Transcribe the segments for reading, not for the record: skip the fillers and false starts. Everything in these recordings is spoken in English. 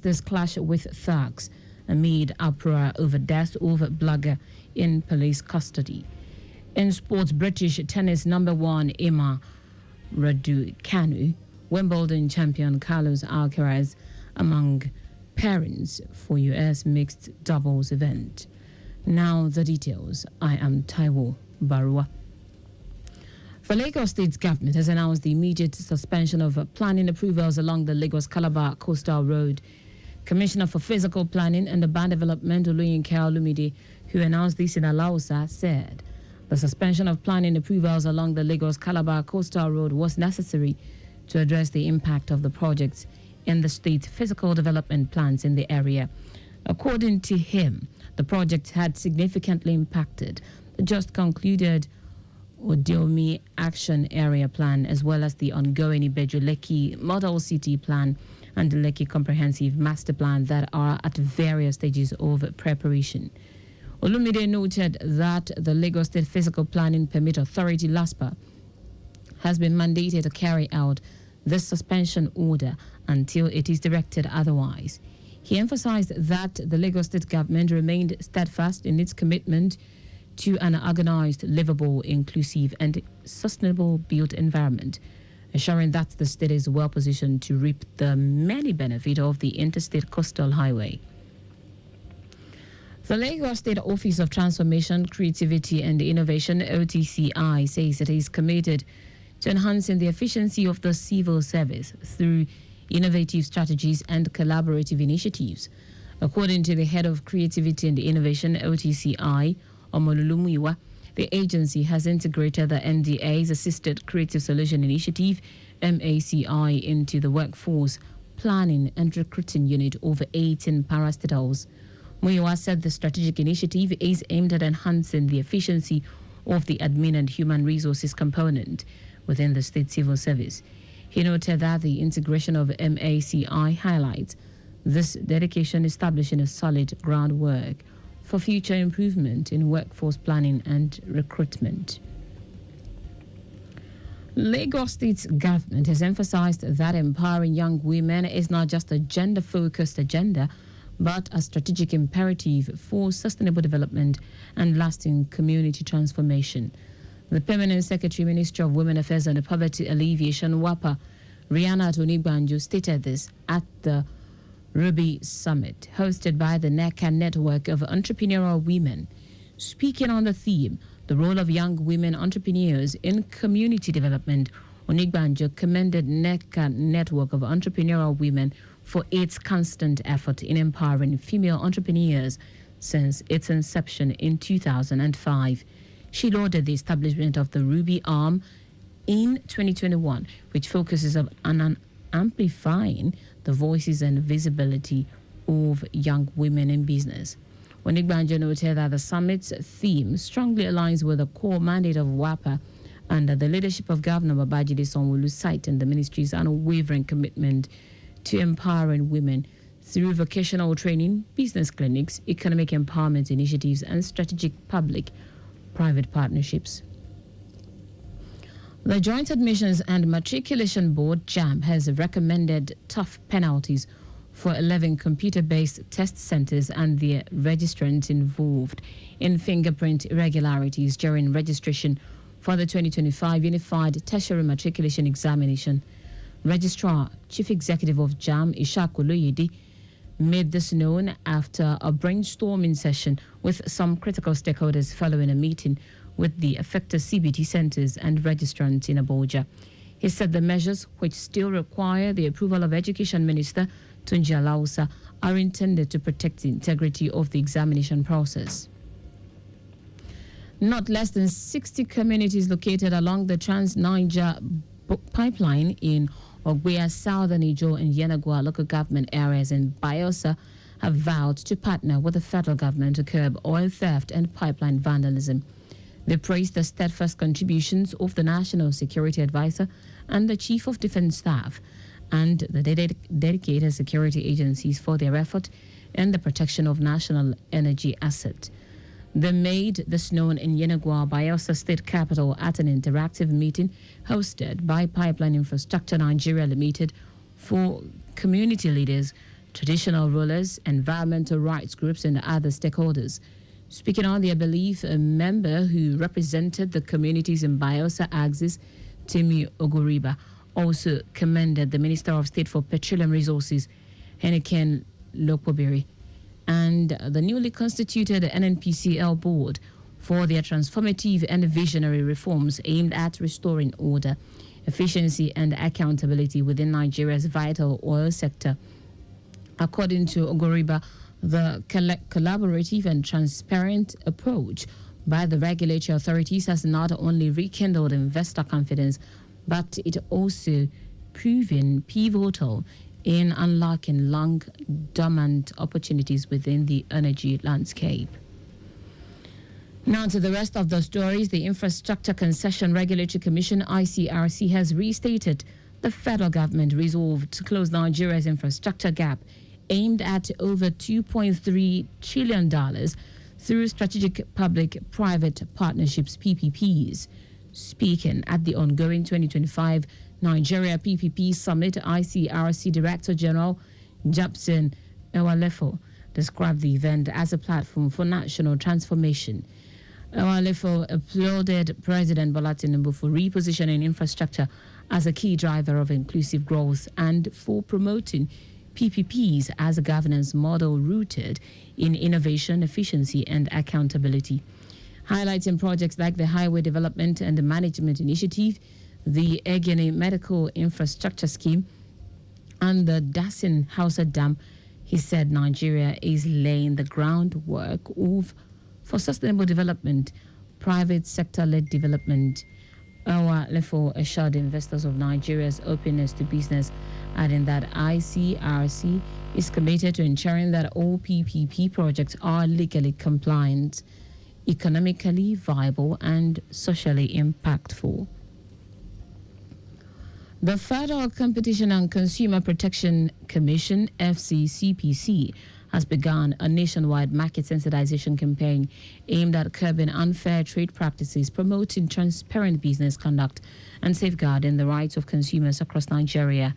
This clash with thugs amid uproar over death of blogger in police custody. In sports, British tennis number one Emma Raducanu, Wimbledon champion Carlos Alcaraz among parents for US mixed doubles event. Now the details. I am Taiwo Baruwa. The Lagos State government has announced the immediate suspension of planning approvals along the Lagos-Calabar Coastal Road. Commissioner for Physical Planning and Urban Development Oluyinka Olumide, who announced this in Alausa, said the suspension of planning approvals along the Lagos-Calabar Coastal Road was necessary to address the impact of the projects in the state's physical development plans in the area. According to him, the project had significantly impacted the just concluded Odiomi Action Area Plan, as well as the ongoing Ibeju-Lekki Model City Plan and the Lekki Comprehensive Master Plan that are at various stages of preparation. Olumide noted that the Lagos State Physical Planning Permit Authority, LASPA, has been mandated to carry out this suspension order until it is directed otherwise. He emphasized that the Lagos State government remained steadfast in its commitment to an organized, livable, inclusive, and sustainable built environment, assuring that the state is well positioned to reap the many benefits of the Interstate Coastal Highway. The Lagos State Office of Transformation, Creativity and Innovation, OTCI, says it is committed to enhancing the efficiency of the civil service through innovative strategies and collaborative initiatives. According to the head of Creativity and Innovation, OTCI, Omolulumuyiwa, the agency has integrated the NDA's Assisted Creative Solution Initiative, MACI, into the Workforce Planning and Recruiting Unit over 18 parastatals. Muyiwa said the strategic initiative is aimed at enhancing the efficiency of the admin and human resources component within the state civil service. He noted that the integration of MACI highlights this dedication, establishing a solid groundwork for future improvement in workforce planning and recruitment. Lagos State's government has emphasized that empowering young women is not just a gender-focused agenda, but a strategic imperative for sustainable development and lasting community transformation. The Permanent Secretary, Ministry of Women Affairs and Poverty Alleviation, WAPA, Rihanna Tony-Banjo, stated this at the Ruby Summit, hosted by the NECA Network of Entrepreneurial Women. Speaking on the theme, the role of young women entrepreneurs in community development, Onigbanjo commended NECA Network of Entrepreneurial Women for its constant effort in empowering female entrepreneurs since its inception in 2005. She lauded the establishment of the Ruby Arm in 2021, which focuses on amplifying the voices and visibility of young women in business. Onigbanjo noted that the summit's theme strongly aligns with the core mandate of WAPA under the leadership of Governor Babajide Sanwo-Olu, citing the ministry's unwavering commitment to empowering women through vocational training, business clinics, economic empowerment initiatives, and strategic public-private partnerships. The Joint Admissions and Matriculation Board, JAMB, has recommended tough penalties for 11 computer-based test centers and their registrants involved in fingerprint irregularities during registration for the 2025 Unified Tertiary Matriculation Examination. Registrar, Chief Executive of JAMB, Ishaq Oloyede, made this known after a brainstorming session with some critical stakeholders following a meeting with the affected CBT centers and registrants in Abuja. He said the measures, which still require the approval of Education Minister Tunji Alausa, are intended to protect the integrity of the examination process. Not less than 60 communities located along the Trans-Niger pipeline in Ogbeya, Southern Ijo, and Yenagua local government areas in Bayelsa have vowed to partner with the federal government to curb oil theft and pipeline vandalism. They praised the steadfast contributions of the National Security Advisor and the Chief of Defense Staff and the dedicated security agencies for their effort in the protection of national energy assets. They made this known in Yenagua, Bayelsa State Capital, at an interactive meeting hosted by Pipeline Infrastructure Nigeria Limited for community leaders traditional rulers, environmental rights groups, and other stakeholders. Speaking on their belief, a member who represented the communities in Bayelsa Axis, Timi Ogoriba, also commended the Minister of State for Petroleum Resources, Henneken Lokobiri, and the newly constituted NNPCL board for their transformative and visionary reforms aimed at restoring order, efficiency, and accountability within Nigeria's vital oil sector. According to Ogoriba, the collaborative and transparent approach by the regulatory authorities has not only rekindled investor confidence, but it also proven pivotal in unlocking long-dormant opportunities within the energy landscape. Now to the rest of the stories. The Infrastructure Concession Regulatory Commission, ICRC, has restated the federal government resolved to close Nigeria's infrastructure gap aimed at over $2.3 trillion through strategic public-private partnerships, PPPs. Speaking at the ongoing 2025 Nigeria PPP Summit, ICRC Director General Japson Ewalefo described the event as a platform for national transformation. Ewalefo applauded President Bola Tinubu for repositioning infrastructure as a key driver of inclusive growth and for promoting PPPs as a governance model rooted in innovation, efficiency, and accountability. Highlighting projects like the Highway Development and Management Initiative, the Egene Medical Infrastructure Scheme, and the Dasin Hausa Dam, he said Nigeria is laying the groundwork for sustainable development, private sector-led development. Ewalefo assured investors of Nigeria's openness to business, adding that ICRC is committed to ensuring that all PPP projects are legally compliant, economically viable, and socially impactful. The Federal Competition and Consumer Protection Commission, FCCPC, has begun a nationwide market sensitization campaign aimed at curbing unfair trade practices, promoting transparent business conduct, and safeguarding the rights of consumers across Nigeria.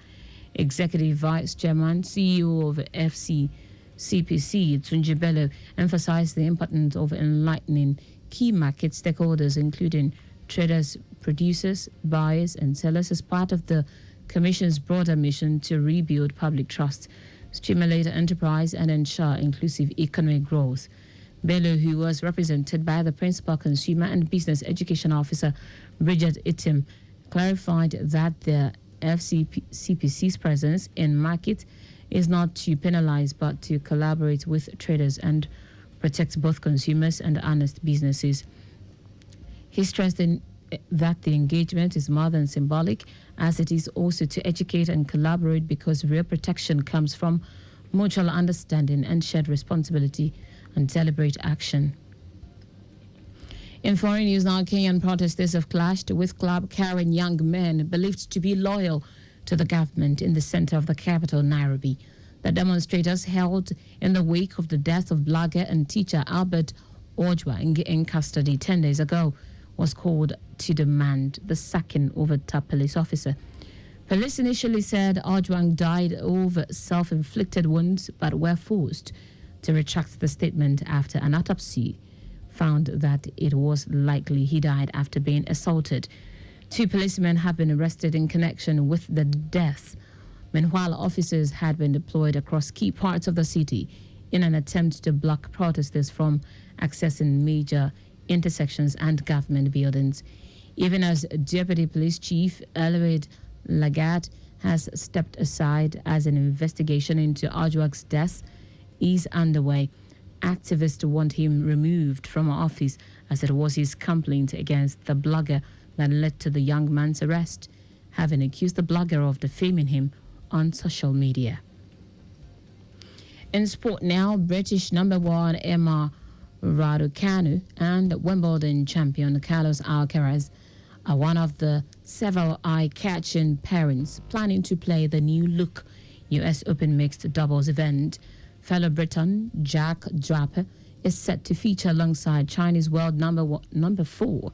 Executive Vice Chairman, CEO of FCCPC, Tunji Bello, emphasized the importance of enlightening key market stakeholders, including traders, producers, buyers, and sellers, as part of the Commission's broader mission to rebuild public trust, stimulate enterprise, and ensure inclusive economic growth. Bello, who was represented by the Principal Consumer and Business Education Officer, Bridget Itim, clarified that the FCCPC's presence in market is not to penalize but to collaborate with traders and protect both consumers and honest businesses. He stressed that the engagement is more than symbolic, as it is also to educate and collaborate, because real protection comes from mutual understanding and shared responsibility and deliberate action. In foreign news now, Kenyan protesters have clashed with club-carrying young men believed to be loyal to the government in the center of the capital, Nairobi. The demonstrators, held in the wake of the death of blogger and teacher Albert Ojwang in custody 10 days ago, was called to demand the sacking of a top police officer. Police initially said Ojwang died of self-inflicted wounds, but were forced to retract the statement after an autopsy found that it was likely he died after being assaulted. 2 policemen have been arrested in connection with the death. Meanwhile, officers had been deployed across key parts of the city in an attempt to block protesters from accessing major intersections and government buildings. Even as Deputy Police Chief Eliud Lagat has stepped aside as an investigation into Ojwang's death is underway, activists want him removed from office, as it was his complaint against the blogger that led to the young man's arrest, having accused the blogger of defaming him on social media. In sport now, British number 1 Emma Raducanu and Wimbledon champion Carlos Alcaraz are one of the several eye-catching pairings planning to play the new-look US Open mixed doubles event. Fellow Briton Jack Draper is set to feature alongside Chinese world number 4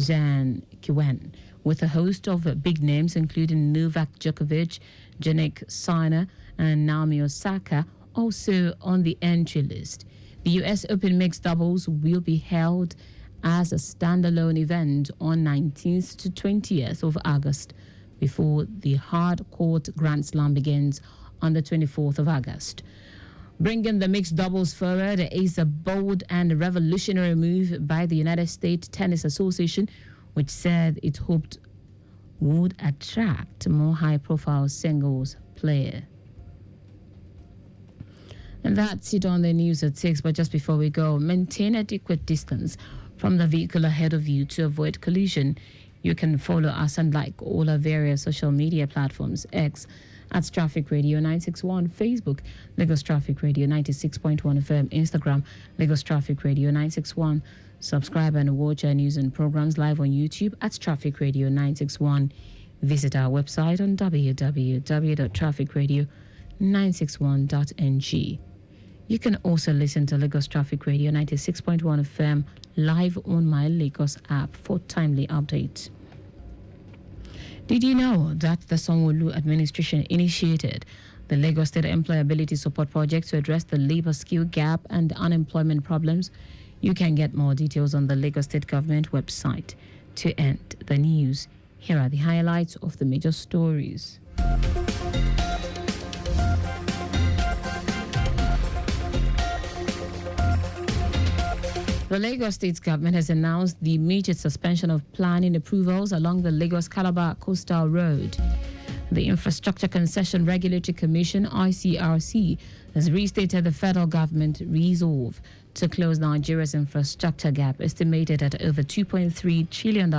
Zhang Qiwen, with a host of big names including Novak Djokovic, Jannik Sinner, and Naomi Osaka also on the entry list. The US Open Mixed Doubles will be held as a standalone event on 19th to 20th of August before the hard court Grand Slam begins on the 24th of August. Bringing the mixed doubles forward is a bold and revolutionary move by the United States Tennis Association, which said it hoped would attract more high-profile singles players. And that's it on the news at 6. But just before we go, maintain adequate distance from the vehicle ahead of you to avoid collision. You can follow us and like all our various social media platforms: X at Traffic Radio 961, Facebook Lagos Traffic Radio 96.1 FM, Instagram Lagos Traffic Radio 961. Subscribe and watch our news and programs live on YouTube at Traffic Radio 961. Visit our website on www.trafficradio961.ng. You can also listen to Lagos Traffic Radio 96.1 FM live on my Lagos app for timely updates. Did you know that the Sanwo-Olu administration initiated the Lagos State Employability Support Project to address the labor skill gap and unemployment problems? You can get more details on the Lagos State Government website. To end the news, here are the highlights of the major stories. The Lagos State Government has announced the immediate suspension of planning approvals along the Lagos-Calabar Coastal Road. The Infrastructure Concession Regulatory Commission, ICRC, has restated the federal government resolve to close Nigeria's infrastructure gap, estimated at over $2.3 trillion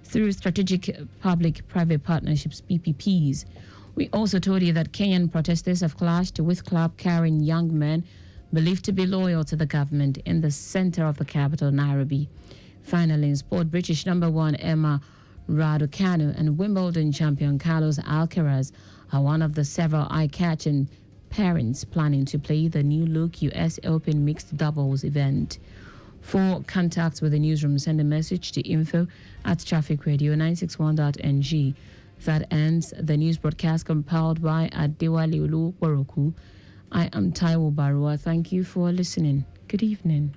through strategic public-private partnerships, PPPs. We also told you that Kenyan protesters have clashed with club-carrying young men believed to be loyal to the government in the center of the capital, Nairobi. Finally, in sport, British number 1 Emma Raducanu and Wimbledon champion Carlos Alcaraz are one of the several eye-catching parents planning to play the new-look US Open Mixed Doubles event. For contacts with the newsroom, send a message to info@trafficradio961.ng. That ends the news broadcast compiled by Adewale Olu. I am Taiwo Baruwa. Thank you for listening. Good evening.